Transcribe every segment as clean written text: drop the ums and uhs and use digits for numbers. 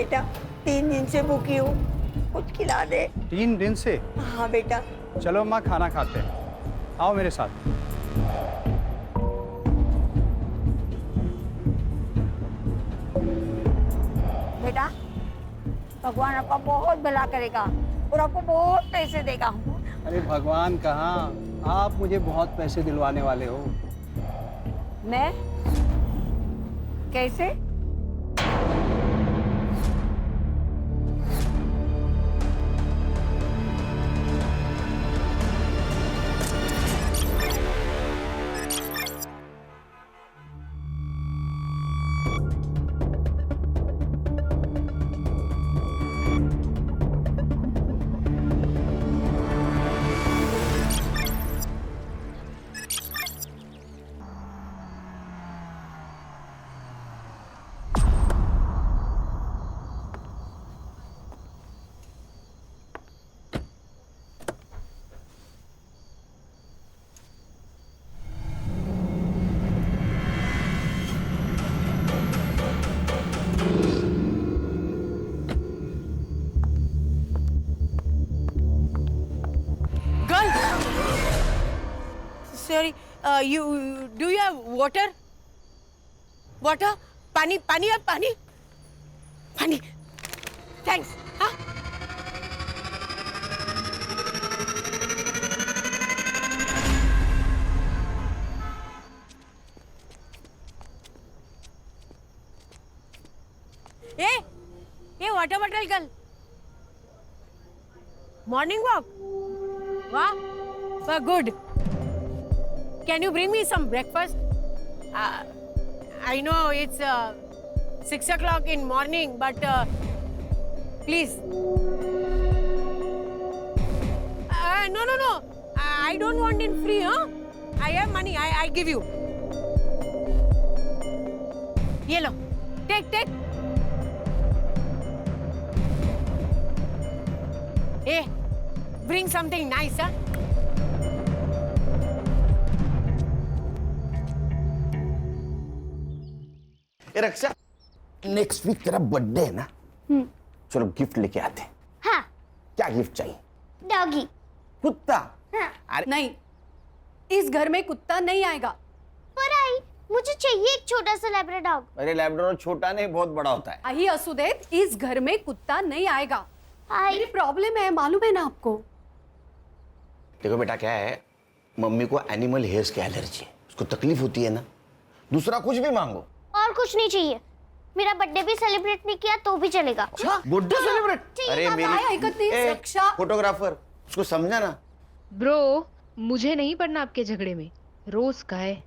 बेटा, 3 दिन से भूखी हूँ, कुछ खिला दे। 3 दिन से? हाँ बेटा। चलो अम्मा, खाना खाते हैं, आओ मेरे साथ। बेटा, भगवान आपका बहुत भला करेगा और आपको बहुत पैसे देगा। अरे भगवान कहाँ, आप मुझे बहुत पैसे दिलवाने वाले हो। मैं? कैसे? Sorry, do you have water? Water? पानी पानी है पानी? पानी. Thanks. हाँ? ये water bottle girl. Morning walk. वाह, well, good. Can you bring me some breakfast? I know it's 6 o'clock in morning, but please. No. I don't want it free, huh? I have money. I give you. Ye lo. Take. Hey, bring something nice, huh? Raksha, next week तेरा birthday है ना? चलो gift लेके आते हैं। हाँ। क्या gift चाहिए? डॉगी। कुत्ता? हाँ। अरे नहीं, इस घर में कुत्ता नहीं आएगा। पर आई, मुझे चाहिए एक छोटा सा लैब्राडोर डॉग। अरे लैब्राडोर छोटा नहीं, बहुत बड़ा होता है। आई असुदेव, इस घर में कुत्ता नहीं आएगा। आई। मेरी प्रॉब्लम है, मालूम है ना आपको? देखो बेटा, क्या है, मम्मी को एनिमल हेयर्स की एलर्जी है, उसको तकलीफ होती है ना। दूसरा कुछ भी मांगो। और कुछ नहीं चाहिए। मेरा बर्थडे भी सेलिब्रेट नहीं किया तो भी चलेगा। Birthday celebrate? अरे मेरी फोटोग्राफर, उसको समझा ना। ब्रो, मुझे नहीं पड़ना आपके झगड़े में। रोज का है।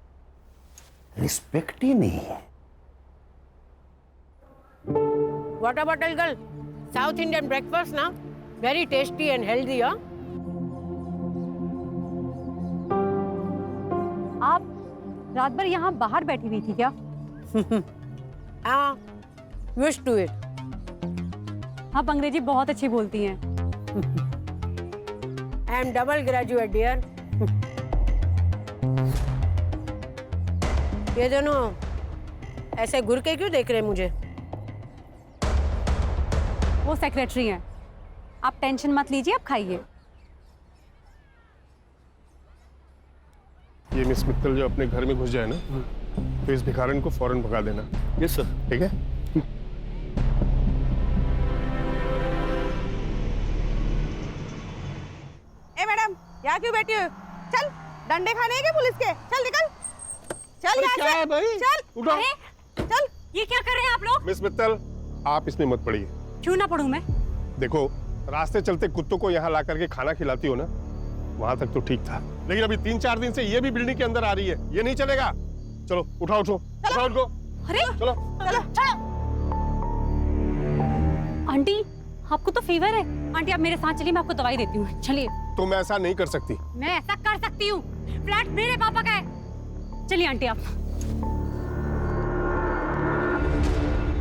रिस्पेक्ट ही नहीं है। Water bottle girl. South Indian breakfast ना, very tasty and healthy, huh? आप रात भर यहाँ बाहर बैठी हुई थी क्या? हाँ, used to it. आप अंग्रेजी बहुत अच्छी बोलती हैं। I am double graduate, dear. ये दोनों ऐसे घूर के क्यों देख रहे हैं मुझे? वो सेक्रेटरी हैं। आप टेंशन मत लीजिए, आप खाइए। ये मिस मित्तल जो अपने घर में घुस जाए ना, तो इस भिखारन को फौरन भगा देना। Yes sir. ठीक है? ए मैडम, यहाँ क्यों बैठी हो? चल, डंडे खाने हैं क्या पुलिस के? चल निकल। चल यहाँ से। क्या है भाई? चल। उठो। चल। ये क्या कर रहे हैं आप लोग? मिस मित्तल, आप इसमें मत पड़िए। क्यों ना पढ़ूं मैं? देखो, रास्ते चलते कुत्तों को यहाँ ला करके खाना खिलाती हो ना, वहां तक तो ठीक था, लेकिन अभी 3-4 दिन से ये भी बिल्डिंग के अंदर आ रही है, ये नहीं चलेगा। चलो उठाओ उनको। अरे चलो। आंटी, आपको तो फीवर है। आंटी आप मेरे साथ चलिए, मैं आपको दवाई देती हूँ। चलिए। तुम ऐसा नहीं कर सकती। मैं ऐसा कर सकती हूँ। फ्लैट मेरे पापा का है। चलिए आंटी आप।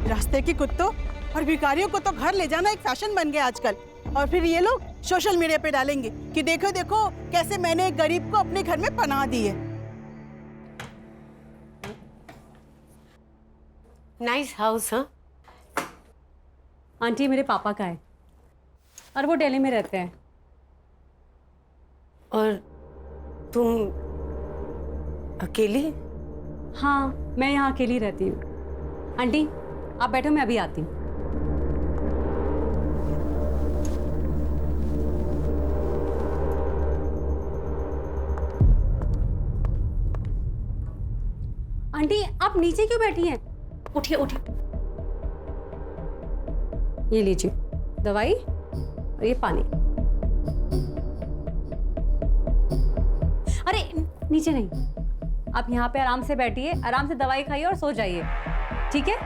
रास्ते के कुत्तों और भिखारियों को तो घर ले जाना एक फैशन बन गया आजकल। और फिर ये लोग सोशल मीडिया पे डालेंगे कि देखो देखो कैसे मैंने एक गरीब को अपने घर में पनाह दी है। नाइस हाउस, हाँ? आंटी मेरे पापा का है और वो दिल्ली में रहते हैं। और तुम अकेली? हाँ, मैं यहाँ अकेली रहती हूँ। आंटी आप बैठो, मैं अभी आती हूँ। आंटी आप नीचे क्यों बैठी हैं? उठिए उठिए। ये लीजिए दवाई और ये पानी। अरे नीचे नहीं, आप यहाँ पे आराम से बैठिए, आराम से दवाई खाइए और सो जाइए, ठीक है?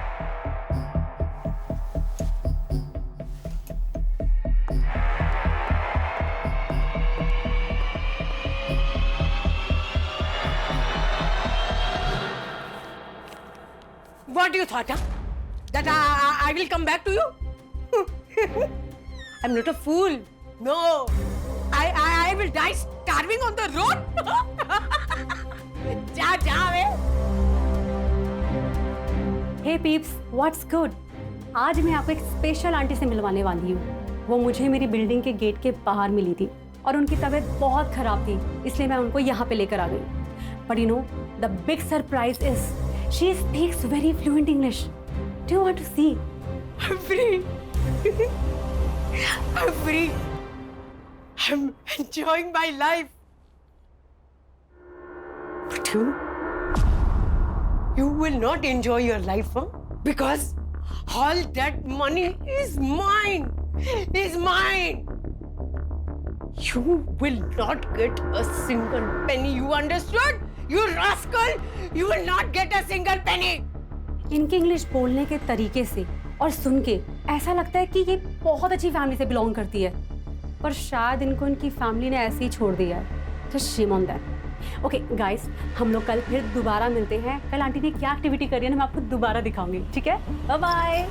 What you thought, huh? That I will come back to you? I'm not a fool. No. I will die starving on the road. जा वे। हे पीप्स, व्हाट्स गुड? आज मैं आपको एक स्पेशल आंटी से मिलवाने वाली हूँ। वो मुझे मेरी बिल्डिंग के गेट के बाहर मिली थी और उनकी तबीयत बहुत खराब थी, इसलिए मैं उनको यहाँ पे लेकर आ गई। But you know the big surprise is she speaks very fluent English. Do you want to see? I'm free. I'm free. I'm enjoying my life. But you will not enjoy your life, huh? Because all that money is mine. Is mine. You will not get a single penny. You understood? You rascal! You will not get a single penny. इनके English बोलने के तरीके से और सुन के ऐसा लगता है कि ये बहुत अच्छी फैमिली से बिलोंग करती है, पर शायद इनको इनकी फैमिली ने ऐसे ही छोड़ दिया है। तो shame on that. Okay guys, हम लोग कल फिर दोबारा मिलते हैं। कल आंटी ने क्या एक्टिविटी करी है ना मैं आपको दोबारा दिखाऊंगी, ठीक है? Bye bye.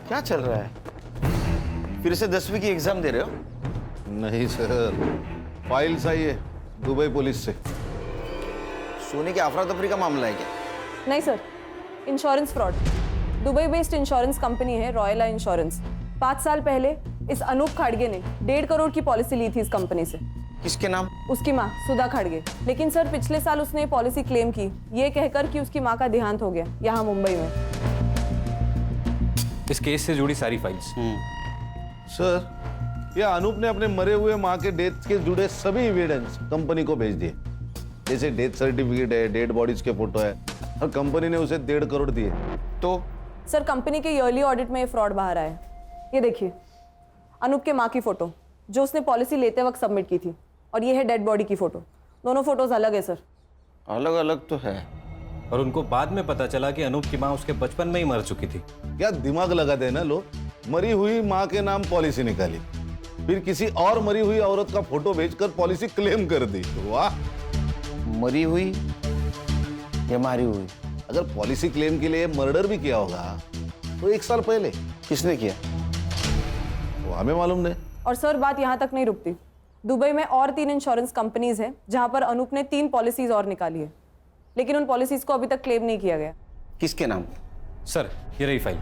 क्या चल रहा है? फिर से 10वीं की एग्जाम दे रहे हो? नहीं सर, फाइल्स आई है दुबई पुलिस से। सोने की अफरा तफरी का मामला है क्या? नहीं sir, insurance fraud. Dubai based insurance company है रॉयला इंश्योरेंस। 5 साल पहले इस अनूप खाड़गे ने 1.5 करोड़ की पॉलिसी ली थी इस कंपनी से। किसके नाम? उसकी माँ सुधा खाड़गे। लेकिन सर पिछले साल उसने पॉलिसी क्लेम की, ये कहकर कि उसकी माँ का देहांत हो गया यहाँ मुंबई में। इस केस से जुड़ी सारी फाइल्स। सर, यह अनूप ने अपने मरे हुए माँ के डेथ के जुड़े सभी एविडेंस कंपनी को भेज दिए, जैसे डेथ सर्टिफिकेट है, डेड बॉडीज के फोटो है, और कंपनी ने उसे 1.5 करोड़ दिए। तो सर कंपनी के ईयरली ऑडिट में ये फ्रॉड बाहर आया। ये देखिए अनूप के माँ की फोटो जो उसने पॉलिसी लेते वक्त सबमिट की थी, और ये है डेड बॉडी की फोटो। दोनों फोटोज अलग है सर। अलग अलग तो है, और उनको बाद में पता चला कि अनूप की माँ उसके बचपन में ही मर चुकी थी। क्या दिमाग लगाते हैं ना लोग? मरी हुई माँ के नाम पॉलिसी निकाली, फिर किसी और मरी हुई औरत का फोटो भेजकर पॉलिसी क्लेम कर दी। वाह! मरी हुई या मारी हुई? अगर पॉलिसी क्लेम के लिए मर्डर भी किया होगा तो 1 साल पहले। किसने किया वो हमें मालूम नहीं। और सर बात यहाँ तक नहीं रुकती। दुबई में और 3 इंश्योरेंस कंपनीज हैं जहाँ पर अनूप ने 3 पॉलिसीज और निकाली है, लेकिन उन पॉलिसीज को अभी तक क्लेम नहीं किया गया। किसके नाम? सर ये रही फाइल।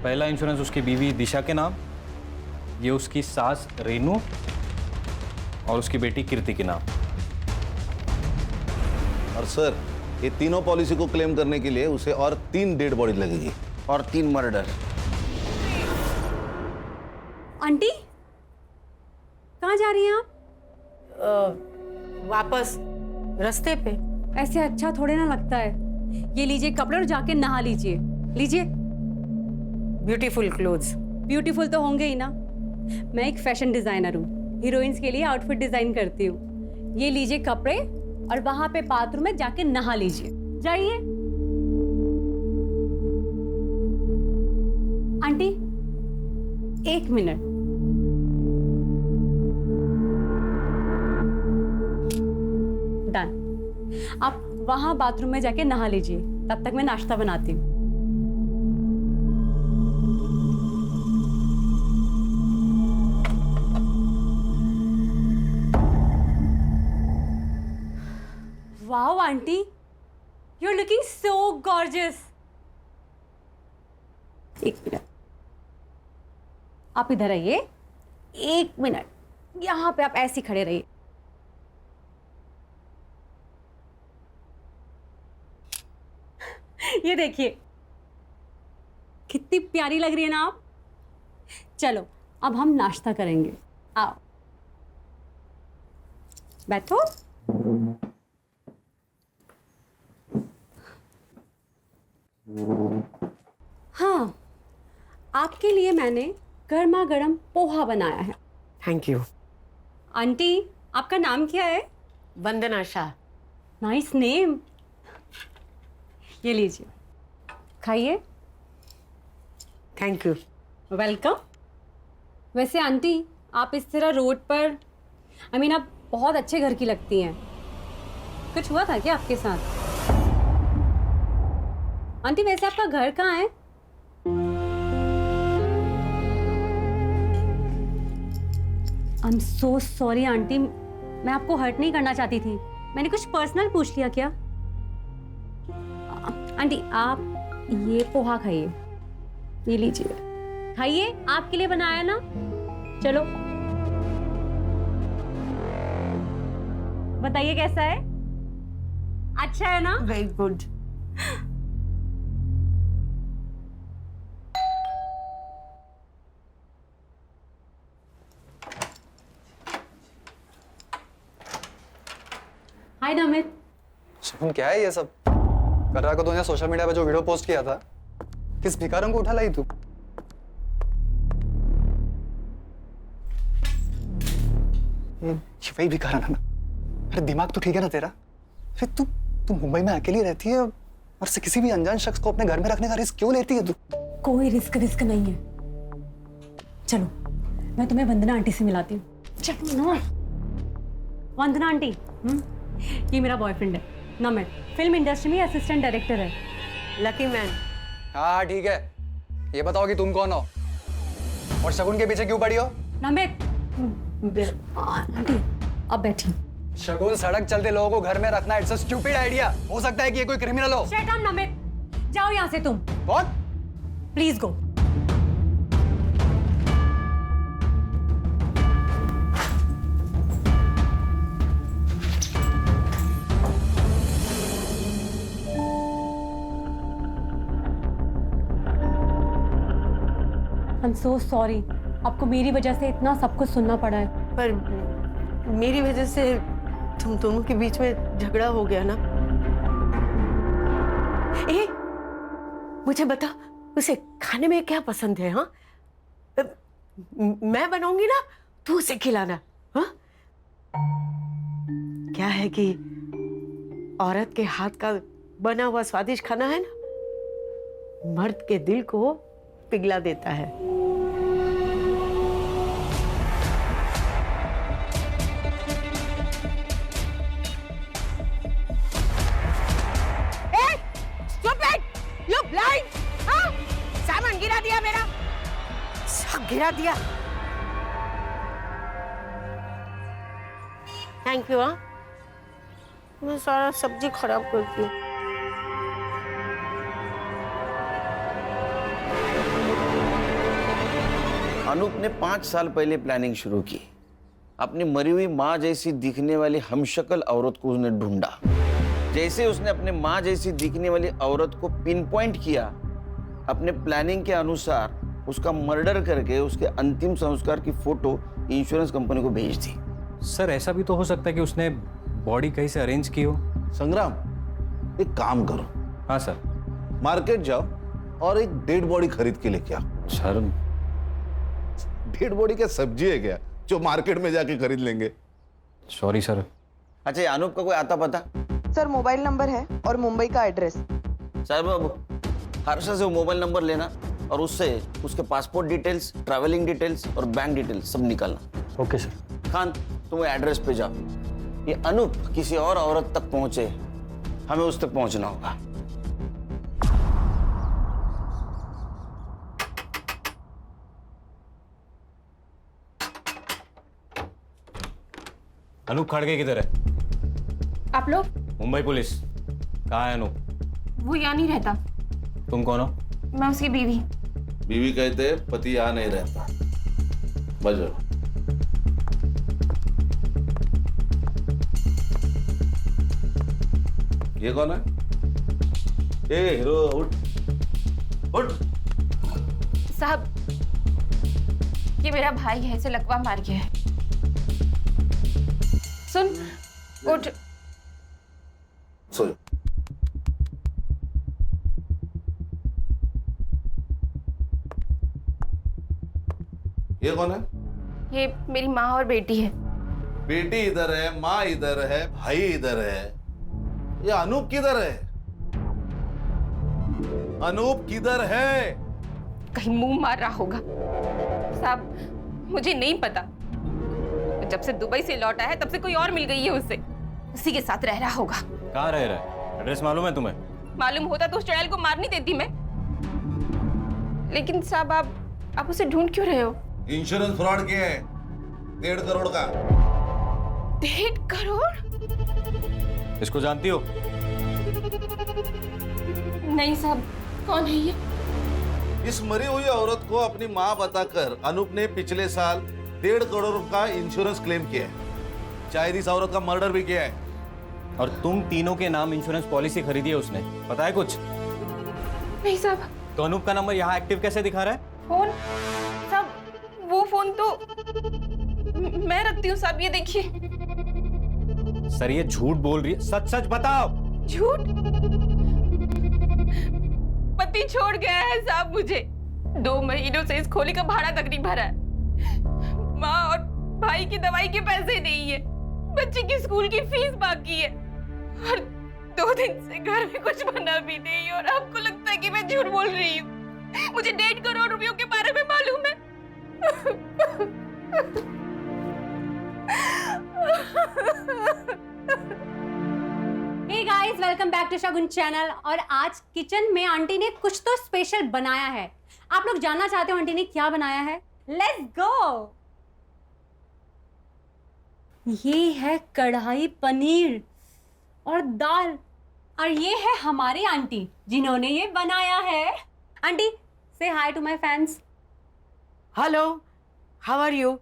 पहला इंश्योरेंस उसकी बीवी दिशा के नाम, ये उसकी सास रेनू और उसकी बेटी कीर्ति के नाम। और सर ये तीनों पॉलिसी को क्लेम करने के लिए उसे और 3 डेड बॉडी लगेगी और 3 मर्डर। आंटी कहाँ जा रही हैं आप? वापस रास्ते पे। ऐसे अच्छा थोड़े ना लगता है। ये लीजिए कपड़े और जाके नहा लीजिए। लीजिए। Beautiful clothes. ब्यूटीफुल तो होंगे ही ना, मैं एक फैशन डिजाइनर हूँ, हीरोइंस के लिए आउटफिट डिजाइन करती हूँ। ये लीजिए कपड़े और वहां पे बाथरूम में जाके नहा लीजिए। जाइए। Aunty 1 minute. डन। आप वहां बाथरूम में जाके नहा लीजिए, तब तक मैं नाश्ता बनाती हूँ। Aunty, you are looking so gorgeous. एक मिनट, आप इधर आइए। एक मिनट, यहाँ पे आप ऐसे ही खड़े रहिए। ये देखिए, कितनी प्यारी लग रही है ना आप। चलो अब हम नाश्ता करेंगे, आओ बैठो। हाँ, आपके लिए मैंने गर्मा गर्म पोहा बनाया है। Thank you. आंटी, आपका नाम क्या है? वंदना शाह। Nice name. ये लीजिए, खाइए। Thank you. वेलकम। वैसे आंटी, आप इस तरह रोड पर आप बहुत अच्छे घर की लगती हैं। कुछ हुआ था क्या आपके साथ? आंटी, वैसे आपका घर कहाँ है? I am so sorry aunty, मैं आपको हर्ट नहीं करना चाहती थी। मैंने कुछ पर्सनल पूछ लिया क्या? आंटी, आप ये पोहा खाइए, ये लीजिए, खाइए, आपके लिए बनाया ना। चलो बताइए कैसा है? अच्छा है ना? Very good. Hi Namit. Shagun, क्या है ये सब? कर रहा को तूने सोशल मीडिया पे जो वीडियो पोस्ट किया था, किस भिखारन को उठा लाई तू? ये वही भिखारन है ना? अरे दिमाग तो ठीक है ना तेरा? अरे तू मुंबई में अकेली रहती है और से किसी भी अनजान शख्स को अपने घर में रखने का रिस्क क्यों लेती है तू? कोई रिस्क नहीं है। चलो मैं तुम्हें वंदना आंटी से मिलाती हूँ। चलो ना। वंदना आंटी, ये मेरा बॉयफ्रेंड है नमित, फिल्म इंडस्ट्री में असिस्टेंट डायरेक्टर है। Lucky man. हाँ ठीक है, ये बताओ कि तुम कौन हो और शगुन के पीछे क्यों पड़ी हो? नमित, आंटी अब बैठी। शगुन, सड़क चलते लोगों को घर में रखना इट्स अ स्टूपिड आइडिया। हो सकता है कि ये कोई क्रिमिनल हो। शट अप नमित, जाओ यहाँ से तुम। कौन? Please go. I am so sorry, आपको मेरी वजह से इतना सब कुछ सुनना पड़ा है। पर मेरी वजह से तुम दोनों के बीच में झगड़ा हो गया ना। ए, मुझे बता, उसे खाने में क्या पसंद है? हाँ, मैं बनाऊंगी ना, तू उसे खिलाना। हाँ, क्या है कि औरत के हाथ का बना हुआ स्वादिष्ट खाना है ना, मर्द के दिल को पिघला देता है। सामान गिरा दिया मेरा, सब गिरा दिया। Thank you. हाँ, मैं सारा सब्जी खराब करती हूँ। अनूप ने 5 साल पहले प्लानिंग शुरू की। अपनी मरी हुई माँ जैसी दिखने वाली हमशक्ल औरत को उसने ढूंढा। जैसे उसने अपने माँ जैसी दिखने वाली औरत को पिन पॉइंट किया, अपने प्लानिंग के अनुसार उसका मर्डर करके उसके अंतिम संस्कार की फोटो इंश्योरेंस कंपनी को भेज दी। सर, ऐसा भी तो हो सकता है कि उसने बॉडी कहीं से अरेंज की हो। संग्राम, एक काम करो। हाँ सर। मार्केट जाओ और एक डेड बॉडी खरीद के लेके आओ। सर, डेड बॉडी क्या सब्जी है क्या जो मार्केट में जाके खरीद लेंगे? Sorry sir. अच्छा, ये अनूप का कोई आता पता? सर, मोबाइल नंबर है और मुंबई का एड्रेस। साहब, हर्षा से वो मोबाइल नंबर लेना और उससे उसके पासपोर्ट डिटेल्स, ट्रैवलिंग डिटेल्स और बैंक डिटेल्स सब निकालना। Okay sir. खान, तुम वो एड्रेस पे जाओ। ये अनूप किसी और औरत तक पहुंचे, हमें उस तक पहुंचना होगा। अनूप खड़गे किधर है? आप लोग मुंबई पुलिस। कहाँ है अनूप? वो यहाँ नहीं रहता। तुम कौन हो? मैं उसकी बीवी। बीवी कहते हैं, पति यहाँ नहीं रहता। बजो। ये कौन है? ए हीरो, उठ उठ। साहब, ये मेरा भाई है, इसे लकवा मार गया है। सुन, उठ। सो जा। ये कौन है? ये मेरी माँ और बेटी है। बेटी इधर है, माँ इधर है, भाई इधर है। ये अनूप किधर है? अनूप किधर है? कहीं मुंह मार रहा होगा। साहब, मुझे नहीं पता। जब से दुबई से लौटा है तब से कोई और मिल गई है उसे। उसी के साथ रह रहा होगा। कहाँ रह रहा है? एड्रेस मालूम है तुम्हें? मालूम होता तो उस चुड़ैल को मार नहीं देती मैं। लेकिन साहब, आप उसे ढूंढ क्यों रहे हो? इंश्योरेंस फ्रॉड किया है 1.5 करोड़ का। 1.5 करोड़? इसको जानती हो? नहीं साहब, कौन है ये? इस मरी हुई औरत को अपनी माँ बताकर अनूप ने पिछले साल 1.5 करोड़ का इंश्योरेंस क्लेम किया है। शायद इस औरत का मर्डर भी किया है। और तुम तीनों के नाम इंश्योरेंस पॉलिसी खरीदी है उसने, पता है कुछ? नहीं साहब। तो अनूप का नंबर यहाँ एक्टिव कैसे दिखा रहा है? फोन? साहब, वो फोन तो मैं रखती हूँ साहब, ये देखिए। सर ये झूठ बोल रही है, सच सच बताओ। झूठ? पति छोड़ गया है साहब मुझे। 2 महीनों से इस खोली का भाड़ा तक नहीं भरा है। माँ और भाई की दवाई के पैसे नहीं है। बच्चे की स्कूल की फीस बाकी है। और 2 दिन से घर में कुछ बना भी नहीं। और आपको लगता है कि मैं झूठ बोल रही हूँ? मुझे 1.5 करोड़ रुपयों के बारे में मालूम है। Hey guys, welcome back to Shagun channel. और आज किचन में आंटी ने कुछ तो स्पेशल बनाया है। आप लोग जानना चाहते हो आंटी ने क्या बनाया है? Let's go. ये है कढ़ाई पनीर और दाल। और ये है हमारी आंटी जिन्होंने ये बनाया है। Aunty, say hi to my fans. Hello, how are you?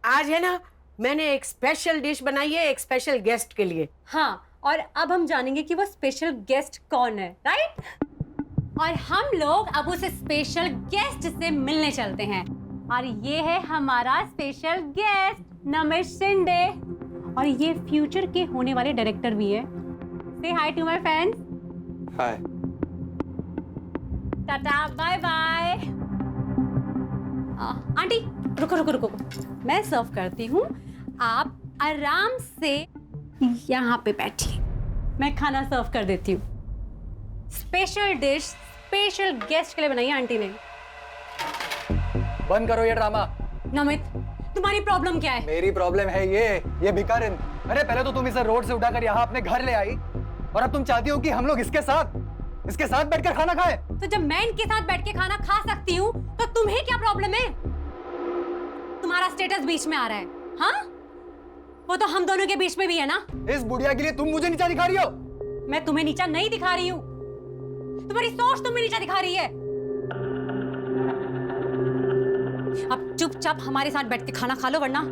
आज है ना, मैंने एक स्पेशल डिश बनाई है एक स्पेशल गेस्ट के लिए। हाँ, और अब हम जानेंगे कि वो स्पेशल गेस्ट कौन है, राइट? और हम लोग अब उस स्पेशल गेस्ट से मिलने चलते हैं। और ये है हमारा स्पेशल गेस्ट नमिश शिंदे। और ये फ्यूचर के होने वाले डायरेक्टर भी है। Say hi to my fans. Hi. Ta-ta, bye bye. Aunty रुको रुको रुको, मैं सर्व करती हूँ। आप आराम से यहाँ पे बैठिए, मैं खाना सर्व कर देती हूँ। स्पेशल डिश स्पेशल गेस्ट के लिए बनाई है आंटी ने। बंद करो ये ड्रामा। नमित, तुम्हारी प्रॉब्लम क्या है? मेरी प्रॉब्लम है ये भिखारिन। अरे पहले तो तुम इसे रोड से उठाकर यहाँ अपने घर ले आई, और अब तुम चाहती हो कि हम लोग इसके साथ बैठकर खाना खाएं। तो जब मैं इनके साथ बैठ के खाना खा सकती हूँ तो तुम्हें क्या प्रॉब्लम है? तुम्हारा स्टेटस बीच में आ रहा है। हाँ, वो तो हम दोनों के बीच में भी है ना। इस बुढ़िया के लिए तुम मुझे नीचा दिखा रही हो? मैं तुम्हें नीचा नहीं दिखा रही हूँ, तुम्हारी सोच तुम्हें नीचा दिखा रही है। अब चुपचाप हमारे साथ बैठ के खाना खा लो, वरना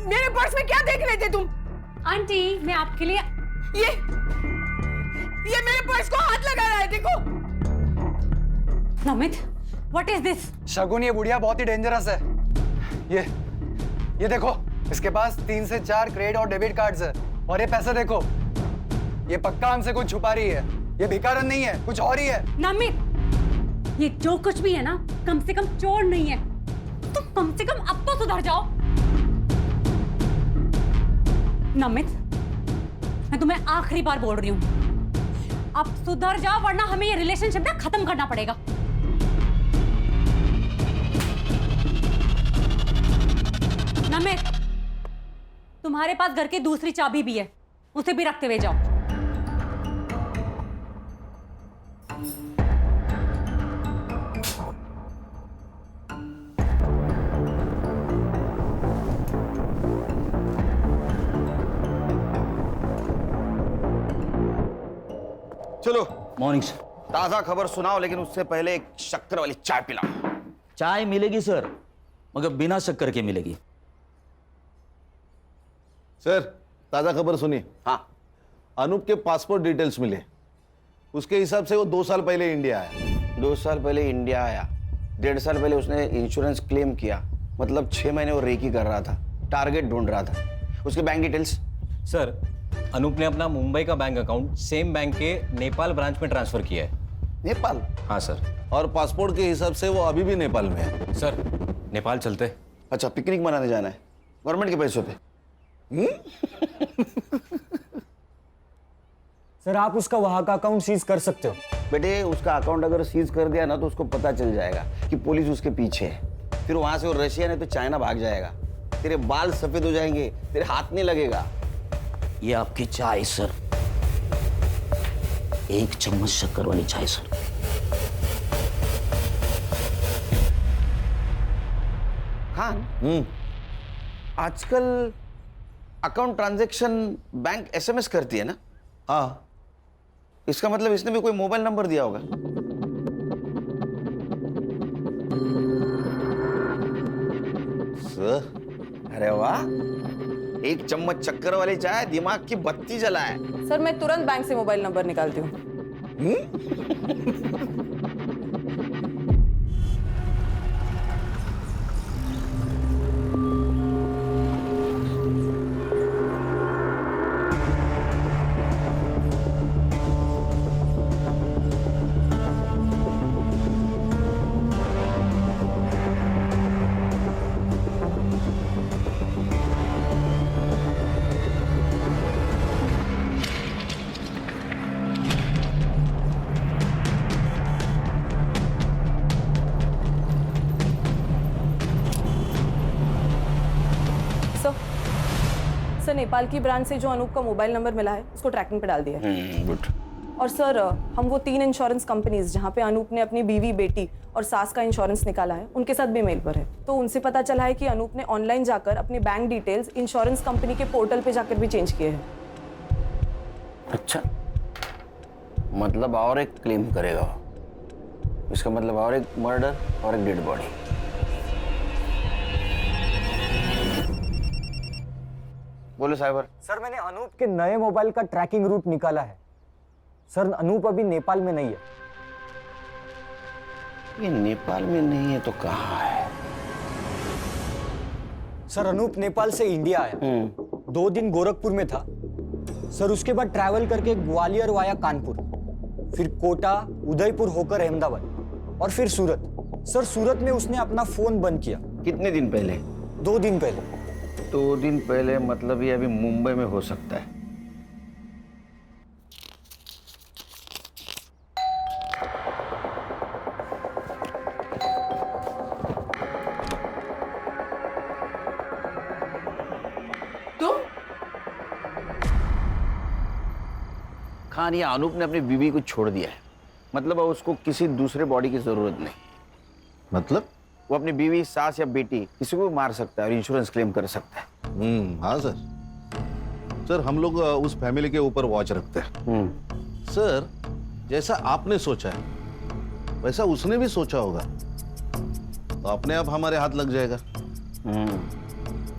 मेरे पर्स में क्या देख रहे थे तुम? आंटी, मैं आपके लिए ये मेरे पर्स को हाथ लगा रहा है, देखो। Namit, what is this? Shagun, ये बुढ़िया बहुत ही डेंजरस है। ये देखो, इसके पास 3 से 4 क्रेडिट और डेबिट कार्ड्स है। और ये पैसे देखो, ये पक्का हमसे कुछ छुपा रही है। ये भिखारन नहीं है, कुछ और ही है। नमित, ये जो कुछ भी है ना, कम से कम चोर नहीं है। तुम कम से कम अब तो सुधर जाओ। नमित, मैं तुम्हें आखिरी बार बोल रही हूँ, अब सुधर जाओ वरना हमें ये रिलेशनशिप ना खत्म करना पड़ेगा। नमित, तुम्हारे पास घर की दूसरी चाबी भी है, उसे भी रखते हुए जाओ। चलो। Morning sir. ताजा खबर सुनाओ, लेकिन उससे पहले एक शक्कर वाली चाय पिलाओ। चाय मिलेगी सर, मगर बिना शक्कर के मिलेगी। सर, ताजा खबर सुनिए। हाँ। अनूप के पासपोर्ट डिटेल्स मिले। उसके हिसाब से वो 2 साल पहले इंडिया आया। 2 साल पहले इंडिया आया, 1.5 साल पहले उसने इंश्योरेंस क्लेम किया, मतलब 6 महीने वो रेकी कर रहा था, टारगेट ढूंढ रहा था। उसके बैंक डिटेल्स? सर, अनूप ने अपना मुंबई का बैंक अकाउंट सेम बैंक के नेपाल ब्रांच में ट्रांसफर किया है। नेपाल? हाँ सर। और पासपोर्ट के हिसाब से वो अभी भी नेपाल में है। सर, नेपाल चलते। अच्छा, पिकनिक मनाने जाना है गवर्नमेंट के पैसों पे? सर, आप उसका वहां का अकाउंट सीज कर सकते हो। बेटे, उसका अकाउंट अगर सीज कर दिया ना तो उसको पता चल जाएगा कि पुलिस उसके पीछे है। फिर वहां से वो रशिया नहीं तो चाइना भाग जाएगा। तेरे बाल सफेद हो जाएंगे, तेरे हाथ नहीं लगेगा। ये आपकी चाय सर, 1 चम्मच शक्कर वाली चाय सर। खान, आजकल अकाउंट ट्रांजैक्शन बैंक एसएमएस करती है ना? हाँ। इसका मतलब इसने भी कोई मोबाइल नंबर दिया होगा। सर, अरे वाह, 1 चम्मच चक्कर वाली चाय दिमाग की बत्ती जलाए। सर, मैं तुरंत बैंक से मोबाइल नंबर निकालती हूँ। सर, नेपाल की ब्रांच से जो अनूप का मोबाइल नंबर मिला है उसको ट्रैकिंग पे डाल दिया है। गुड। और सर, हम वो 3 इंश्योरेंस कंपनीज जहाँ पे अनूप ने अपनी बीवी, बेटी और सास का इंश्योरेंस निकाला है, उनके साथ भी मेल पर है। तो उनसे पता चला है कि अनूप ने ऑनलाइन जाकर अपने बैंक डिटेल्स इंश्योरेंस कंपनी के पोर्टल पे जाकर भी चेंज किए हैं। अच्छा, मतलब और एक क्लेम करेगा वो। इसका मतलब और एक मर्डर और एक डेड बॉडी। बोलो साइबर। सर, मैंने अनूप के नए मोबाइल का ट्रैकिंग रूट निकाला है। सर, अनूप अभी नेपाल में नहीं है। ये नेपाल में नहीं है तो कहाँ है? सर, अनूप नेपाल से इंडिया आया, 2 दिन गोरखपुर में था। सर, उसके बाद ट्रैवल करके ग्वालियर वाया कानपुर, फिर कोटा, उदयपुर होकर अहमदाबाद और फिर सूरत। सर, सूरत में उसने अपना फोन बंद किया। कितने दिन पहले? 2 दिन पहले। 2 दिन पहले मतलब ये अभी मुंबई में हो सकता है। खान, या अनूप ने अपनी बीवी को छोड़ दिया है, मतलब अब उसको किसी दूसरे बॉडी की जरूरत नहीं। मतलब? वो अपनी बीवी, सास या बेटी किसी को भी मार सकता है और इंश्योरेंस क्लेम कर सकता है। हाँ सर। सर, हम लोग उस फैमिली के ऊपर वॉच रखते हैं। सर, जैसा आपने सोचा है वैसा उसने भी सोचा होगा, तो अपने आप हमारे हाथ लग जाएगा।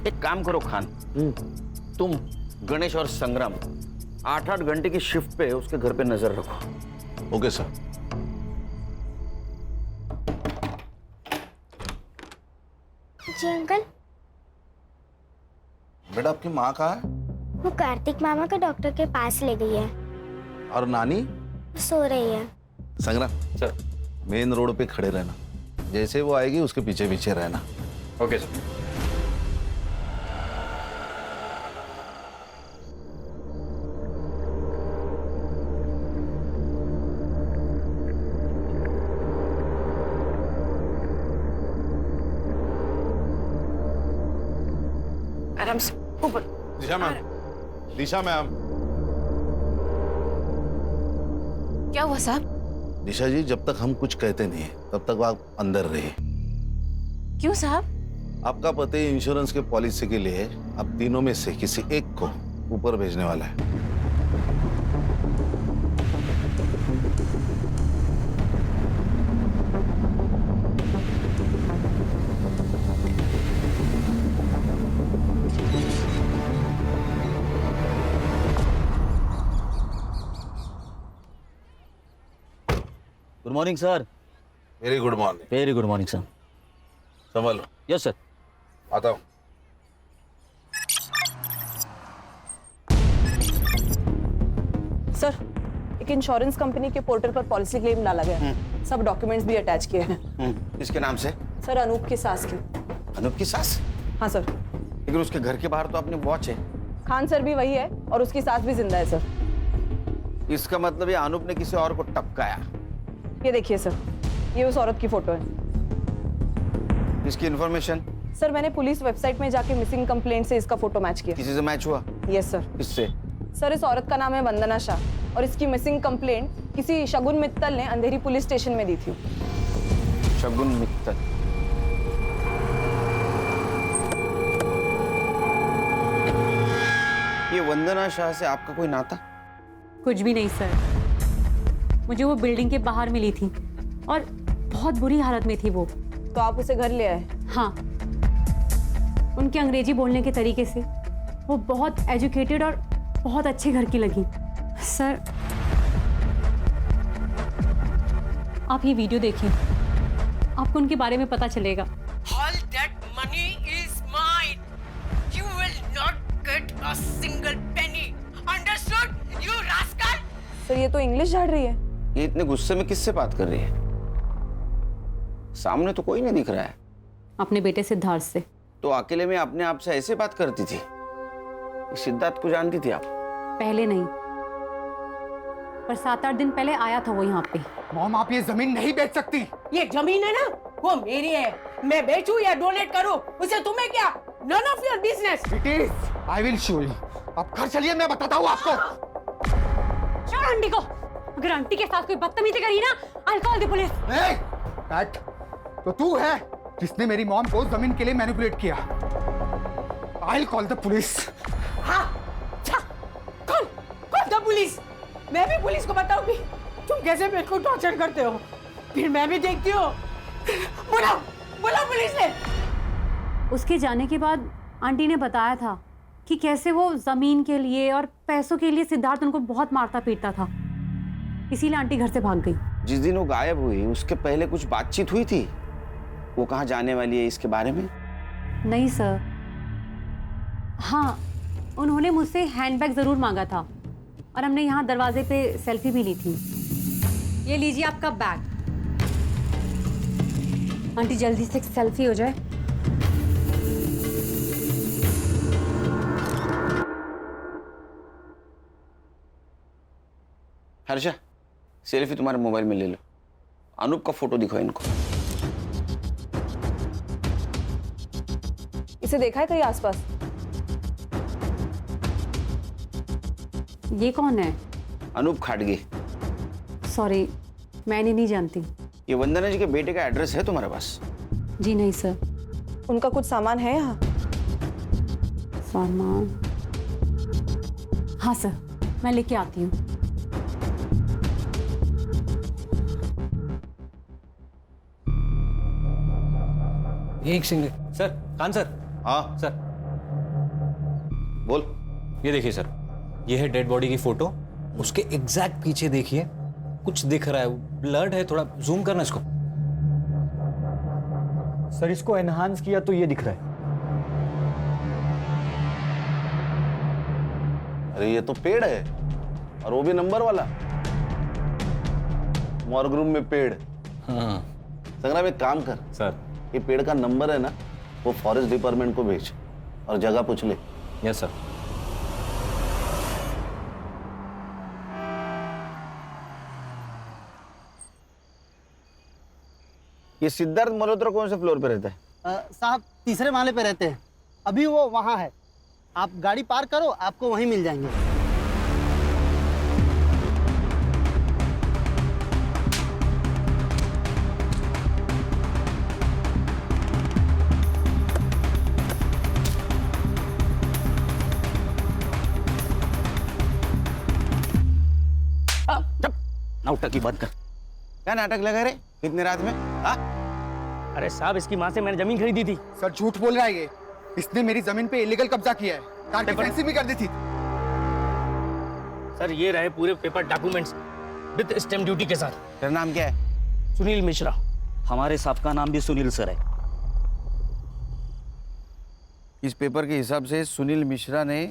एक काम करो खान, तुम गणेश और संग्राम 8-8 घंटे की शिफ्ट पे उसके घर पे नजर रखो। Okay sir. जी अंकल। बेटा आपकी माँ कहाँ है? वो कार्तिक मामा को डॉक्टर के पास ले गई है। और नानी? सो रही है। संग्राम सर, मेन रोड पे खड़े रहना, जैसे वो आएगी उसके पीछे पीछे रहना। Okay sir. आराम से ऊपर। दिशा मैम, दिशा मैम। क्या हुआ साहब? दिशा जी, जब तक हम कुछ कहते नहीं तब तक आप अंदर रहिए। क्यों साहब? आपका पति इंश्योरेंस के पॉलिसी के लिए अब तीनों में से किसी एक को ऊपर भेजने वाला है। Good morning sir. Very good morning. Very good morning sir. संभालो। Yes sir. आता हूँ। सर, एक इंश्योरेंस कंपनी के पोर्टल पर पॉलिसी क्लेम डाला गया है। सब डॉक्यूमेंट्स भी अटैच किए हैं। इसके नाम से? सर, अनूप की सास की। अनूप की सास? हाँ सर। लेकिन उसके घर के बाहर तो अपनी वॉच है। खान सर भी वही है और उसकी सास भी जिंदा है सर। इसका मतलब ये अनूप ने किसी और को टपकाया। ये देखिए सर, ये उस औरत की फोटो है। इसकी इन्फॉर्मेशन? सर, मैंने पुलिस वेबसाइट में जाके मिसिंग कंप्लेंट से इसका फोटो मैच किया। किसी से मैच हुआ? Yes sir. किससे? सर, इस औरत का नाम है वंदना शाह और इसकी मिसिंग कंप्लेंट किसी शगुन मित्तल ने अंधेरी पुलिस स्टेशन में दी थी। शगुन मित्तल? ये वंदना शाह से आपका कोई नाता? कुछ भी नहीं सर, मुझे वो बिल्डिंग के बाहर मिली थी और बहुत बुरी हालत में थी वो। तो आप उसे घर ले आए? हाँ, उनके अंग्रेजी बोलने के तरीके से वो बहुत एजुकेटेड और बहुत अच्छे घर की लगी। सर, आप ये वीडियो देखिए, आपको उनके बारे में पता चलेगा। All that money is mine. You will not get a single penny. Understood, you rascal? Sir, ये तो इंग्लिश झाड़ रही है। ये इतने गुस्से में किससे बात कर रही है? सामने तो कोई नहीं दिख रहा है। अपने बेटे सिद्धार्थ से। तो अकेले में अपने आप से ऐसे बात करती थी? सिद्धार्थ को जानती थी आप? पहले नहीं, पर 7-8 दिन पहले आया था वो यहाँ पे। मॉम, आप ये जमीन नहीं बेच सकती। ये जमीन है ना, वो मेरी है। मैं बेचूं या डोनेट करूं, उसे तुम्हें क्या? None of your business. It is. I will show you. आप घर चलिए, मैं बताता हूँ आपको। छोड़ आंटी को। अगर आंटी के साथ कोई बदतमीजी करी ना, I'll call the police. Cat, तो तू है जिसने मेरी मॉम को जमीन के लिए मैनिपुलेट किया। I'll call the police. हाँ, कॉल द पुलिस। मैं भी पुलिस को बताऊंगी तुम कैसे मेरे को टॉर्चर करते हो। फिर मैं भी देखती हूँ। बुलाओ पुलिस ने। उसके जाने के बाद आंटी ने बताया था कि कैसे वो जमीन के लिए और पैसों के लिए सिद्धार्थ उनको बहुत मारता पीटता था, इसीलिए आंटी घर से भाग गई। जिस दिन वो गायब हुई उसके पहले कुछ बातचीत हुई थी? वो कहाँ जाने वाली है इसके बारे में? नहीं सर। हाँ, उन्होंने मुझसे हैंडबैग जरूर मांगा था और हमने यहाँ दरवाजे पे सेल्फी भी ली थी। ये लीजिए आपका बैग। आंटी जल्दी से एक सेल्फी हो जाए। हर्षा, सेल्फी तुम्हारे मोबाइल में ले लो। अनूप का फोटो दिखाओ इनको। इसे देखा है कहीं आसपास? ये कौन है? अनूप खाटगे। सॉरी, मैंने नहीं जानती। ये वंदना जी के बेटे का एड्रेस है तुम्हारे पास? जी नहीं सर। उनका कुछ सामान है यहाँ? सामान? हाँ सर, मैं लेके आती हूँ। एक सिंगल। Sir, Khan sir. हाँ सर, बोल। ये देखिए सर, ये है डेड बॉडी की फोटो। उसके एग्जैक्ट पीछे देखिए, कुछ दिख रहा है, ब्लड है। थोड़ा जूम करना इसको। सर इसको एनहांस किया तो ये दिख रहा है। अरे ये तो पेड़ है, और वो भी नंबर वाला। मॉर्ग रूम में पेड़। हाँ संग्राम एक काम कर सर। ये पेड़ का नंबर है ना, वो फॉरेस्ट डिपार्टमेंट को भेज और जगह पूछ ले। Yes sir. ये सिद्धार्थ मल्होत्रा कौन से फ्लोर पे रहता है? साहब तीसरे माले पे रहते हैं, अभी वो वहाँ है। आप गाड़ी पार्क करो, आपको वहीं मिल जाएंगे। नाटक की बात कर। क्या नाटक लगा रे इतने रात में? हाँ? अरे साहब इसकी माँ से मैंने जमीन खरीदी थी। सर झूठ बोल रहा है ये। इसने मेरी जमीन पे इलीगल कब्जा किया है, कार की फेंसिंग भी कर दी थी। सर ये रहे पूरे paper documents with stamp duty के साथ। तेरा नाम क्या है? सुनील मिश्रा। हमारे साहब का नाम भी सुनील सर है। इस पेपर के हिसाब से सुनील मिश्रा ने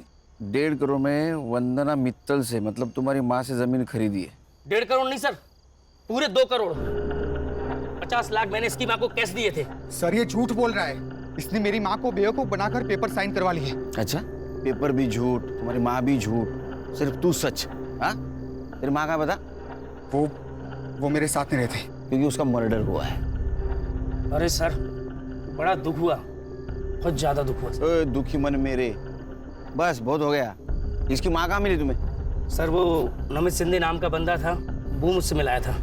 1.5 करोड़ में वंदना मित्तल से, मतलब तुम्हारी माँ से जमीन खरीदी है। 1.5 करोड़ नहीं सर, पूरे 2 करोड़ 50 लाख मैंने इसकी माँ को कैश दिए थे। सर ये झूठ बोल रहा है। इसने मेरी माँ को बेवकूफ बनाकर पेपर साइन करवा लिए। अच्छा, पेपर भी झूठ, तुम्हारी माँ भी झूठ, सिर्फ तू सच। हाँ? तेरी माँ का बता। वो मेरे साथ नहीं रहते, क्योंकि उसका मर्डर हुआ है। अरे सर बड़ा दुख हुआ, बहुत ज्यादा दुख हुआ। ओए दुखी मन मेरे, बस बहुत हो गया। इसकी माँ कहाँ मिली तुम्हें? सर वो नमित शिंदे नाम का बंदा था, वो मुझसे मिलाया था।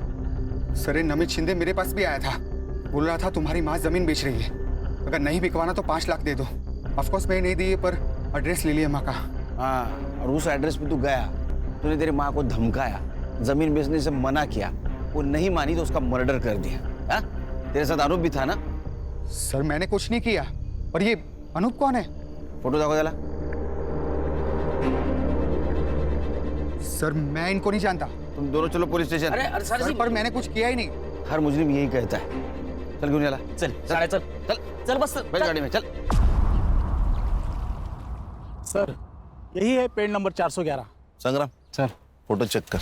सर ये नमित शिंदे मेरे पास भी आया था, बोल रहा था तुम्हारी माँ जमीन बेच रही है, अगर नहीं बिकवाना तो 5 लाख दे दो। ऑफकोर्स मैंने नहीं दिए, पर एड्रेस ले लिया माँ का। हाँ, और उस एड्रेस पे तू गया, तूने तेरी माँ को धमकाया, जमीन बेचने से मना किया, वो नहीं मानी तो उसका मर्डर कर दिया। हाँ? तेरे साथ आरोप भी था ना? सर मैंने कुछ नहीं किया। और ये अनूप कौन है? फोटो देखो जरा। सर मैं इनको नहीं जानता। तुम दोनों चलो पुलिस स्टेशन। अरे सर पर मैंने कुछ किया ही नहीं। हर मुजरिम यही कहता है। चल क्यों चला? चल चल चल चल चल बस बैठ गाड़ी में चल। सर यही है पेड़ नंबर 411। संग्राम सर फोटो चेक कर।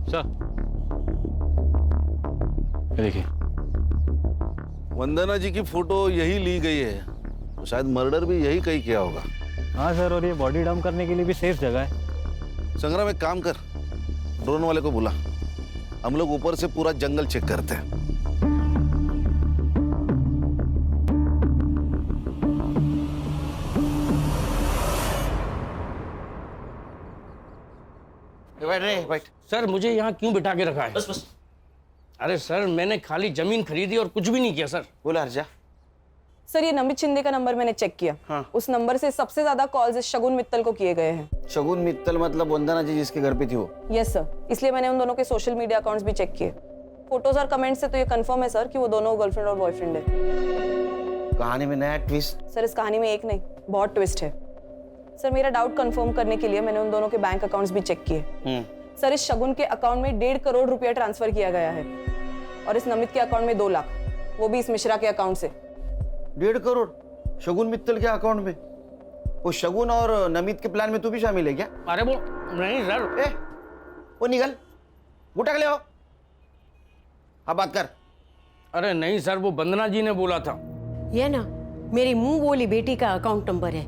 सर ये देखिए, वंदना जी की फोटो यही ली गई है, तो शायद मर्डर भी यही कहीं किया होगा। हाँ सर, और ये बॉडी डंप करने के लिए भी सेफ जगह है। संग्राम एक काम कर, ड्रोन वाले को बुला, हम लोग ऊपर से पूरा जंगल चेक करते हैं। बैठ रे, बैठ। सर मुझे यहाँ क्यों बिठा के रखा है? बस बस। अरे सर मैंने खाली जमीन खरीदी और कुछ भी नहीं किया सर। बोला हर्षा। सर ये नमित शिंदे का नंबर मैंने चेक किया। हाँ। उस नंबर से सबसे ज्यादा कॉल्स शगुन मित्तल को किए गए हैं। शगुन मित्तल मतलब वंदना जी जिसके घर पे थी वो? यस सर, इसलिए मैंने उन दोनों के सोशल मीडिया अकाउंट्स भी चेक किए। फोटोज और कमेंट्स से तो ये कंफर्म है सर कि वो दोनों गर्लफ्रेंड और बॉयफ्रेंड है। कहानी में नया ट्विस्ट। सर इस कहानी में एक नहीं, बहुत ट्विस्ट है। सर मेरा डाउट कंफर्म करने के लिए मैंने उन दोनों के बैंक अकाउंट्स भी चेक किए। सर इस शगुन के अकाउंट में 1.5 करोड़ रुपया ट्रांसफर किया गया है, और इस नमित के अकाउंट में 2 लाख, वो भी इस मिश्रा के अकाउंट से। 1.5 करोड़ शगुन मित्तल के अकाउंट में? वो शगुन और नमित के प्लान में तू भी शामिल है क्या? अरे वो नहीं सर। ए, वो निकल, उठा के ले आओ। अब बात कर। अरे नहीं सर, वो वंदना जी ने बोला था। ये ना मेरी मुंह बोली बेटी का अकाउंट नंबर है,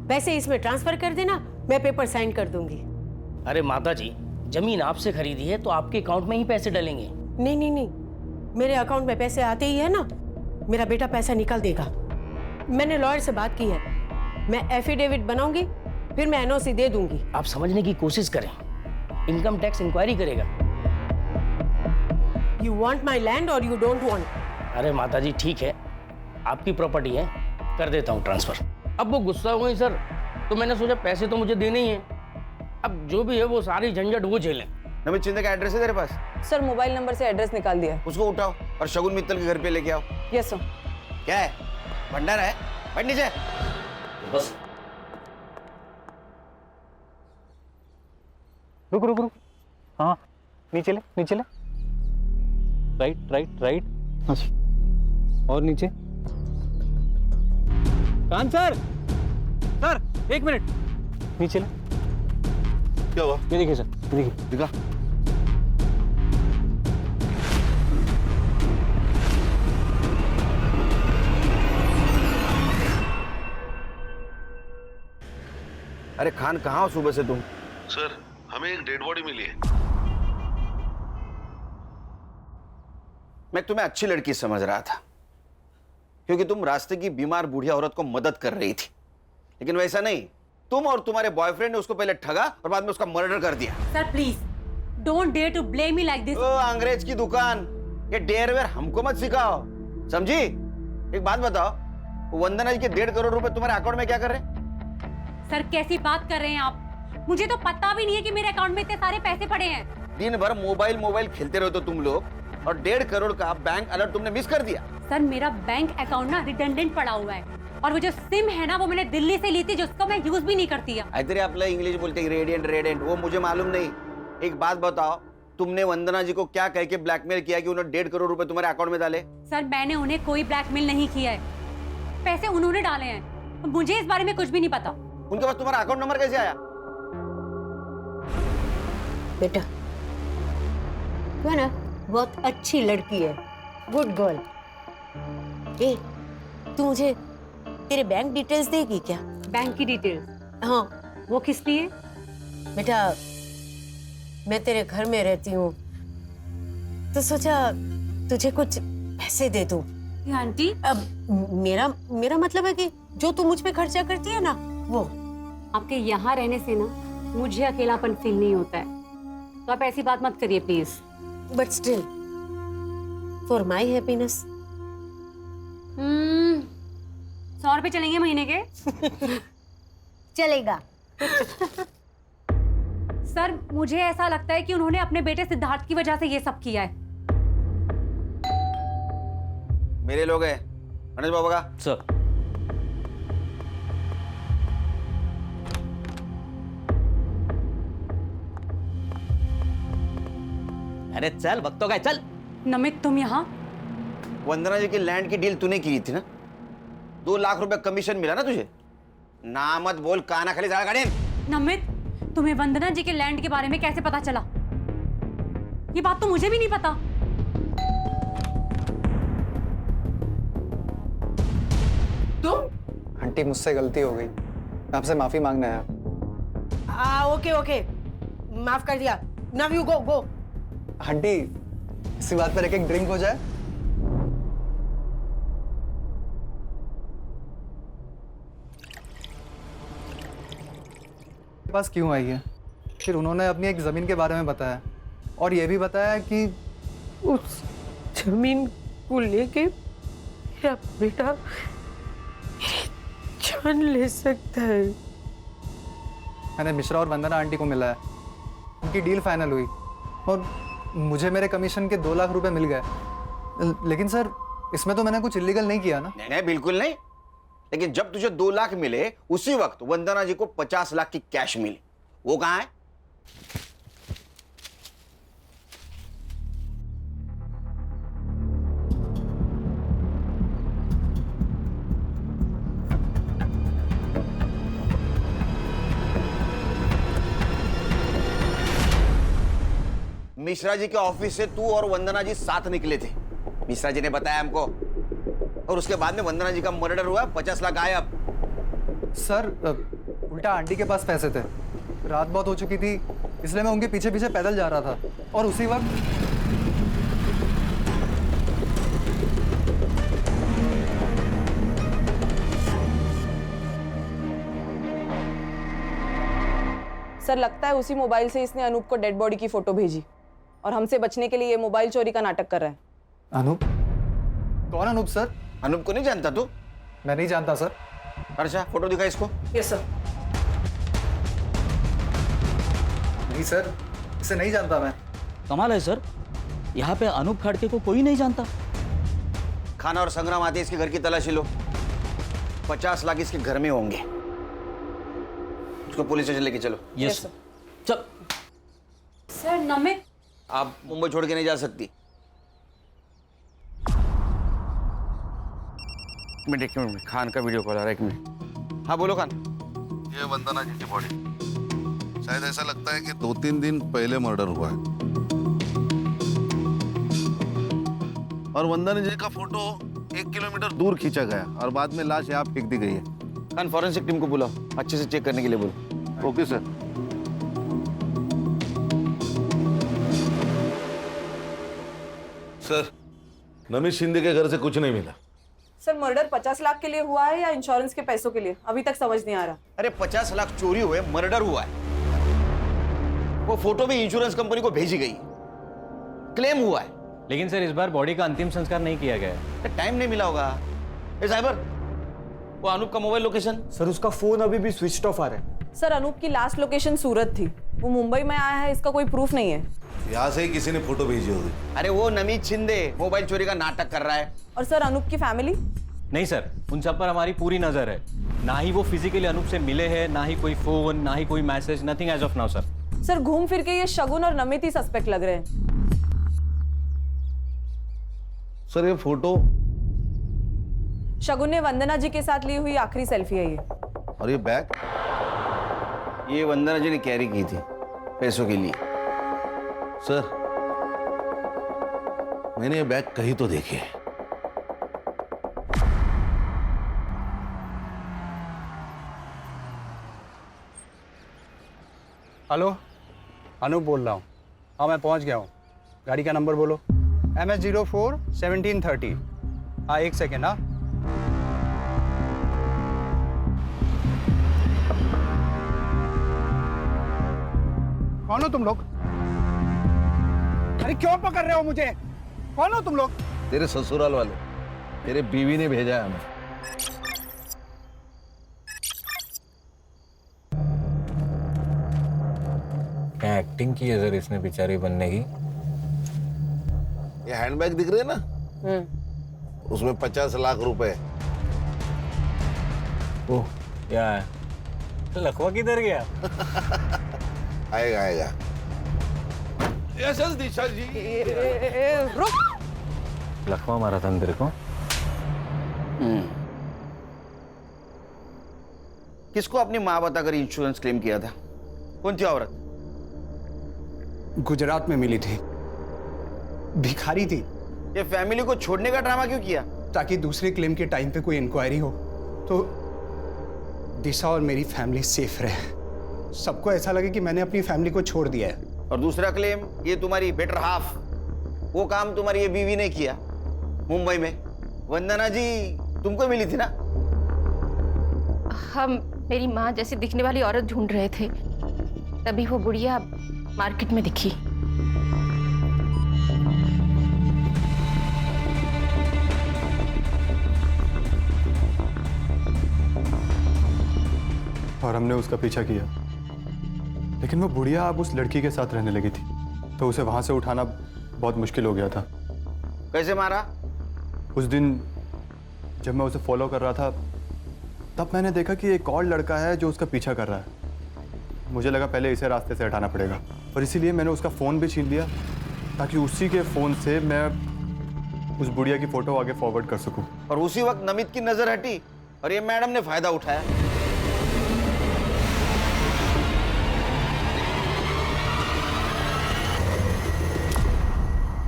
पैसे इसमें ट्रांसफर कर देना, मैं पेपर साइन कर दूंगी। अरे माता जी, जमीन आपसे खरीदी है तो आपके अकाउंट में ही पैसे डलेंगे। नहीं नहीं नहीं, मेरे अकाउंट में पैसे आते ही है ना, मेरा बेटा पैसा निकाल देगा। मैंने लॉयर से बात की है, मैं एफिडेविट बनाऊंगी, फिर मैं एनओसी दे दूंगी। आप समझने की कोशिश करें, इनकम टैक्स इंक्वायरी करेगा। यू वांट माई लैंड और यू डोंट वांट? अरे माता जी ठीक है, आपकी प्रॉपर्टी है, कर देता हूँ ट्रांसफर। अब वो गुस्सा हो गई सर, तो मैंने सोचा पैसे तो मुझे देने ही हैं, अब जो भी है वो सारी झंझट वो झेलें। नमित शिंदे का एड्रेस है तेरे पास? सर मोबाइल नंबर से एड्रेस निकाल दिया है। उसको उठाओ और शगुन मित्तल के घर पे लेके आओ। Yes sir. क्या है, भंडारा है? बैठ नीचे। बस रुक रुक रुक। हाँ नीचे ले, नीचे ले। राइट राइट राइट, और नीचे। कान सर, सर 1 मिनट, नीचे ले। क्या हुआ? ये देखिए सर, ये देखिए। दिखा। अरे खान, कहाँ हो सुबह से तुम? सर, हमें एक डेड बॉडी मिली है। मैं तुम्हें अच्छी लड़की समझ रहा था, क्योंकि तुम रास्ते की बीमार बूढ़ी औरत को मदद कर रही थी, लेकिन वैसा नहीं। तुम और तुम्हारे बॉयफ्रेंड ने उसको पहले ठगा और बाद में उसका मर्डर कर दिया। Sir please don't dare to blame me like this. ओ अंग्रेज की दुकान, ये डेयर वेयर हमको मत सिखाओ, समझी? एक बात बताओ, वंदना जी के 1.5 करोड़ रुपए तुम्हारे अकाउंट में क्या कर रहे हैं? सर कैसी बात कर रहे हैं आप? मुझे तो पता भी नहीं है कि मेरे अकाउंट में इतने सारे पैसे पड़े हैं। दिन भर मोबाइल खेलते रहते हो तुम लोग, और 1.5 करोड़ का बैंक अलर्ट तुमने मिस कर दिया। सर मेरा बैंक अकाउंट ना रिडंडेंट पड़ा हुआ है, और वो जो सिम है ना वो मैंने दिल्ली से ली थी, जिसको मैं यूज भी नहीं करती है। इधर आप इंग्लिश बोलते हैं रेडियंट, वो मुझे मालूम नहीं। एक बात बताओ, तुमने वंदना जी को क्या कह के ब्लैकमेल किया कि उन्होंने 1.5 करोड़ रुपए तुम्हारे अकाउंट में डाले? सर मैंने उन्हें कोई ब्लैकमेल नहीं किया है, पैसे उन्होंने डाले हैं, मुझे इस बारे में कुछ भी नहीं पता। उनके पास तुम्हारा अकाउंट नंबर कैसे आया? बेटा तू है ना बहुत अच्छी लड़की है, गुड गर्ल। ए तू मुझे तेरे बैंक डिटेल्स देगी क्या? बैंक की डिटेल्स? हाँ। वो किस लिए? बेटा मैं तेरे घर में रहती हूँ, तो सोचा तुझे कुछ पैसे दे दूँ। आंटी अब मेरा मतलब है कि जो तू मुझ पे खर्चा करती है ना वो। आपके यहाँ रहने से ना मुझे अकेलापन फील नहीं होता है, तो आप ऐसी बात मत करिए please. But still for my happiness. 100 रुपए चलेंगे महीने के? चलेगा। सर मुझे ऐसा लगता है कि उन्होंने अपने बेटे सिद्धार्थ की वजह से ये सब किया है। मेरे लोग हैं मनोज बाबा का। सर अरे चल, वक्त तो गए, चल। नमित तुम यहाँ? वंदना जी की लैंड की डील तूने की थी ना, 2 लाख रुपए कमीशन मिला ना तुझे? ना मत बोल, काना खाली ज्यादा गाड़ी। नमित तुम्हें वंदना जी के लैंड के बारे में कैसे पता चला? ये बात तो मुझे भी नहीं पता। तुम? आंटी मुझसे गलती हो गई, आपसे माफी मांगना है। ओके माफ कर दिया। Now you go. आंटी इसी बात पर एक ड्रिंक हो जाए। पास क्यों आई है? फिर उन्होंने अपनी एक जमीन के बारे में बताया, और ये भी बताया कि उस जमीन को लेके मेरा बेटा जान ले सकता है। मैंने मिश्रा और वंदना आंटी को मिला है, उनकी डील फाइनल हुई और मुझे मेरे कमीशन के 2 लाख रुपए मिल गए। लेकिन सर इसमें तो मैंने कुछ इलीगल नहीं किया ना? नहीं बिल्कुल नहीं, लेकिन जब तुझे 2 लाख मिले उसी वक्त वंदना जी को 50 लाख की कैश मिली, वो कहां है? मिश्रा जी के ऑफिस से तू और वंदना जी साथ निकले थे, मिश्रा जी ने बताया हमको, और उसके बाद में वंदना जी का मर्डर हुआ, 50 लाख गायब। सर उल्टा आंटी के पास पैसे थे, रात बहुत हो चुकी थी, इसलिए मैं उनके पीछे पीछे पैदल जा रहा था, और उसी वक्त सर लगता है उसी मोबाइल से इसने अनूप को डेड बॉडी की फोटो भेजी, और हमसे बचने के लिए ये मोबाइल चोरी का नाटक कर रहा है। अनूप? कौन अनूप सर? अनूप को नहीं जानता तू? मैं नहीं जानता सर। अच्छा फोटो दिखा इसको। Yes sir. नहीं सर, इसे नहीं जानता मैं। कमाल है सर, यहाँ पे अनूप खड़के को कोई नहीं जानता। खाना और संग्राम आते इसके घर की तलाशी लो, 50 लाख इसके घर में होंगे, उसको पुलिस स्टेशन लेके चलो। Yes sir. चल। सर नमित आप मुंबई छोड़ के नहीं जा सकती। एक मिनट, खान का वीडियो कॉल आ रहा है, एक मिनट। हाँ बोलो खान। ये वंदना जी की बॉडी, शायद ऐसा लगता है कि 2-3 दिन पहले मर्डर हुआ है। और वंदना जी का फोटो 1 किलोमीटर दूर खींचा गया और बाद में लाश यहाँ फेंक दी गई है। खान फॉरेंसिक टीम को बुलाओ, अच्छे से चेक करने के लिए बोलो। Okay sir. Sir, Namit Shinde के घर से कुछ नहीं मिला। सर मर्डर 50 लाख के लिए हुआ है या इंश्योरेंस के पैसों के लिए, अभी तक समझ नहीं आ रहा। अरे 50 लाख चोरी हुए, मर्डर हुआ है। वो फोटो भी इंश्योरेंस कंपनी को भेजी गई, क्लेम हुआ है। लेकिन सर इस बार बॉडी का अंतिम संस्कार नहीं किया गया है। टाइम नहीं मिला होगा। साइबर, वो अनूप का मोबाइल लोकेशन? सर उसका फोन अभी भी स्विच ऑफ आ रहा है। सर अनूप की लास्ट लोकेशन सूरत थी, वो मुंबई में आया है, इसका कोई प्रूफ नहीं है। यहाँ से ही किसी ने फोटो भेजी होगी। अरे वो नमित शिंदे मोबाइल चोरी का नाटक कर रहा है। और सर अनूप की फैमिली? नहीं सर, उन सब पर हमारी पूरी नजर है। ना ही वो फिजिकली अनूप से मिले हैं, ना ही कोई फोन, ना ही कोई message, nothing as of now sir. Sir घूम फिर के ये शगुन और नमित ही सस्पेक्ट लग रहे हैं। सर ये फोटो शगुन ने वंदना जी के साथ ली हुई आखिरी सेल्फी है ये। और ये बैग? ये वंदना जी ने कैरी की थी पैसों के लिए। सर मैंने ये बैग कहीं तो देखे है। हेलो, अनूप बोल रहा हूँ। हाँ मैं पहुँच गया हूँ। गाड़ी का नंबर बोलो। MS04 1730। हाँ 1 सेकेंड। हाँ कौन हो तुम लोग? अरे क्यों पकड़ रहे हो मुझे? कौन हो तुम लोग? तेरे ससुराल वाले, तेरे बीवी ने भेजा है हमें। क्या एक्टिंग की है सर इसने बेचारी बनने की। ये हैंडबैग दिख रहे हैं ना, उसमें 50 लाख रुपए। ओह क्या है? तो लखवा किधर गया? आएगा आएगा। यस दिशा जी। रुक। लखवा मारा था तेरे को? किसको अपनी माँ बताकर इंश्योरेंस क्लेम किया था? कौन थी औरत? गुजरात में मिली थी, भिखारी थी। ये फैमिली को छोड़ने का ड्रामा क्यों किया? ताकि दूसरे क्लेम के टाइम पे कोई इंक्वायरी हो तो दिशा और मेरी फैमिली सेफ रहे। सबको ऐसा लगे कि मैंने अपनी फैमिली को छोड़ दिया है। और दूसरा क्लेम, ये तुम्हारी बेटर हाफ, वो काम तुम्हारी ये बीवी ने किया मुंबई में। वंदना जी तुमको मिली थी ना? हम मेरी माँ जैसी दिखने वाली औरत ढूंढ रहे थे, तभी वो बुढ़िया मार्केट में दिखी। और हमने उसका पीछा किया, लेकिन वो बुढ़िया अब उस लड़की के साथ रहने लगी थी, तो उसे वहां से उठाना बहुत मुश्किल हो गया था। कैसे मारा? उस दिन जब मैं उसे फॉलो कर रहा था, तब मैंने देखा कि एक और लड़का है जो उसका पीछा कर रहा है। मुझे लगा पहले इसे रास्ते से हटाना पड़ेगा, और इसीलिए मैंने उसका फ़ोन भी छीन लिया ताकि उसी के फ़ोन से मैं उस बुढ़िया की फ़ोटो आगे फॉरवर्ड कर सकूं। और उसी वक्त नमित की नजर हटी और ये मैडम ने फायदा उठाया।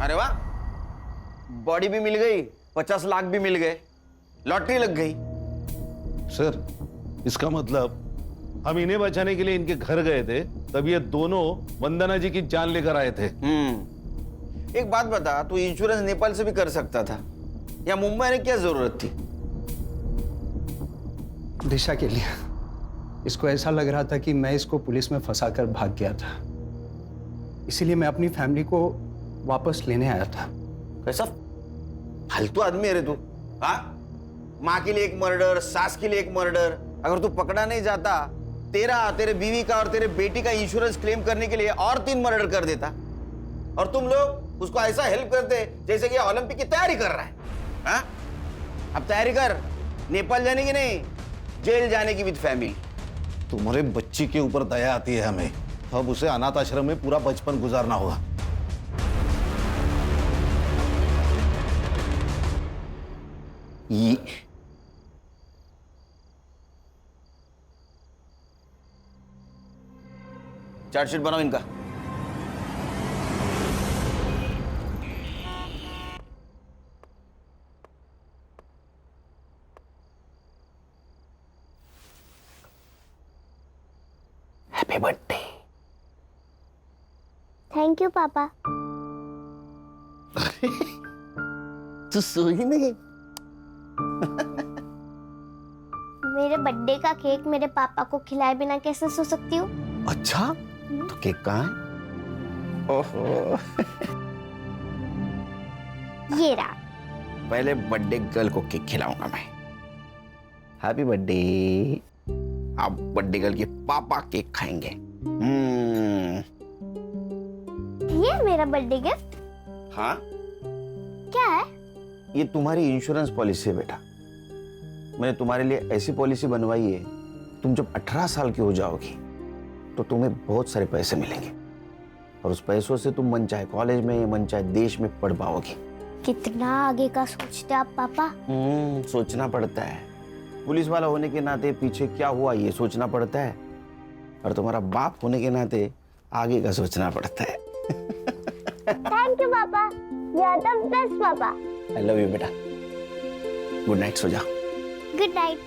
अरे वाह, बॉडी भी मिल गई, 50 लाख भी मिल गए, लॉटरी लग गई। सर इसका मतलब हम इन्हें बचाने के लिए इनके घर गए थे, तब ये दोनों वंदना जी की जान लेकर आए थे। एक बात बता, तू इंश्योरेंस नेपाल से भी कर सकता था, या मुंबई में क्या जरूरत थी? दिशा के लिए। इसको ऐसा लग रहा था कि मैं इसको पुलिस में फंसाकर भाग गया था, इसीलिए मैं अपनी फैमिली को वापस लेने आया था। कैसा फालतू आदमी है रे तू? हाँ, माँ के लिए एक मर्डर, सास के लिए एक मर्डर। अगर तू पकड़ा नहीं जाता, तेरे बीवी का और तेरे बेटी का इंश्योरेंस क्लेम करने के लिए और 3 मर्डर कर देता, और तुम लोग उसको ऐसा हेल्प करते जैसे कि ओलंपिक की तैयारी कर रहा है। हाँ? अब तैयारी कर, नेपाल जाने की नहीं, जेल जाने की विद फैमिली। तुम्हारे बच्ची के ऊपर दया आती है हमें, अब उसे अनाथ आश्रम में पूरा बचपन गुजारना होगा। ये चार्जशीट बनाओ इनका। Happy birthday. थैंक यू पापा। तू सोई नहीं? मेरे बर्थडे का केक मेरे पापा को खिलाए बिना कैसे सो सकती हूँ? अच्छा, तो केक कहाँ है? ओहो। ये रहा। पहले बर्थडे गर्ल को केक खिलाऊंगा मैं। Happy birthday. आप बर्थडे गर्ल के पापा केक खाएंगे। ये मेरा बर्थडे गिफ्ट? हाँ, क्या है? ये तुम्हारी इंश्योरेंस पॉलिसी है बेटा। मैंने तुम्हारे लिए ऐसी पॉलिसी बनवाई है, तुम जब 18 साल की हो जाओगी तो तुम्हें बहुत सारे पैसे मिलेंगे और उस पैसों से तुम मन चाहे कॉलेज में, मन चाहे देश में पढ़ पाओगी। कितना आगे का सोचते आप पापा? सोचना पड़ता है। पुलिस वाला होने के नाते पीछे क्या हुआ ये सोचना पड़ता है, और तुम्हारा बाप होने के नाते आगे का सोचना पड़ता है। थैंक यू पापा, यू आर द बेस्ट पापा। आई लव यू बेटा। गुड नाइट, सो जाओ। Good night.